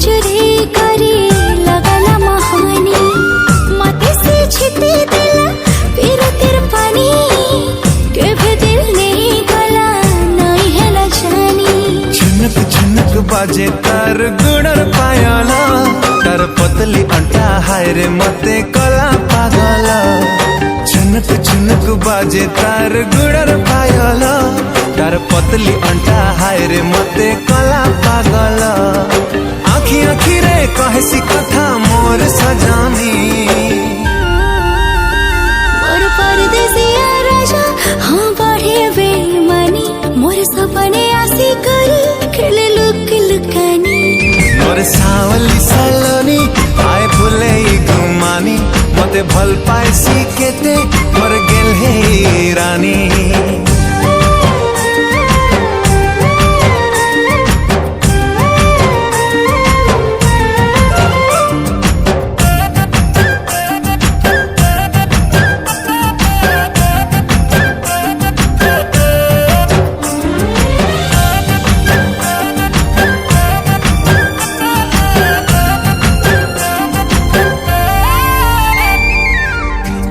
चुरी करी लगला महानी मते से छिटी दिला फिर तेर पानी के भी दिल नहीं गला नहीं है न जानी। झुनक झुनक बाजे तार गुड़र पायला तार पतली अंटा हाय रे मते कला पागला। झुनक झुनक बाजे तार गुड़र पायला तार पतली अंटा हाय रे मते कला पागला। आखी आखी रे कहेसी कथा मोर सजानी मोर परदेसिया राजा हाँ बढ़े बेईमानी मोर सपने आसी करी खेले लुक लुकानी। मोर सावली सलोनी आए फुले घुमानी मते भल पाइसी केते मोर गेल हे रानी।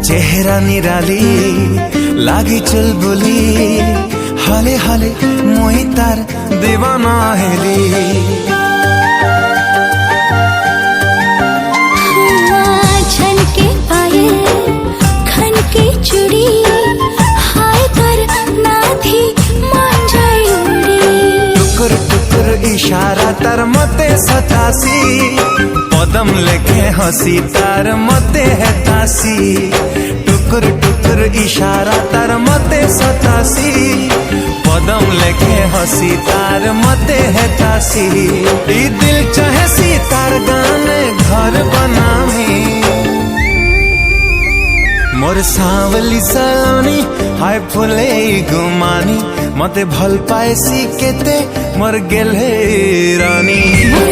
चेहरा निराली लागी चल बोली हले हले मोहि तार दीवाना हेली। छन के पायल खन के चूड़ी हाय कर नाथी मान जाई उड़ी। टुकुर टुकुर इशारा तार मते सतासी पदम लेखे हंसी तार मते है तासी। टुकुर टुकुर इशारा तार मते सतासी पदम लेखे हंसी तार मते है तासी। ई दिल चाहे सी तार गाने घर बनामी मोर सावली सलोनी हाय फुले गुमानी मते भल पाए सी केते मोर गेल हे रानी। मोर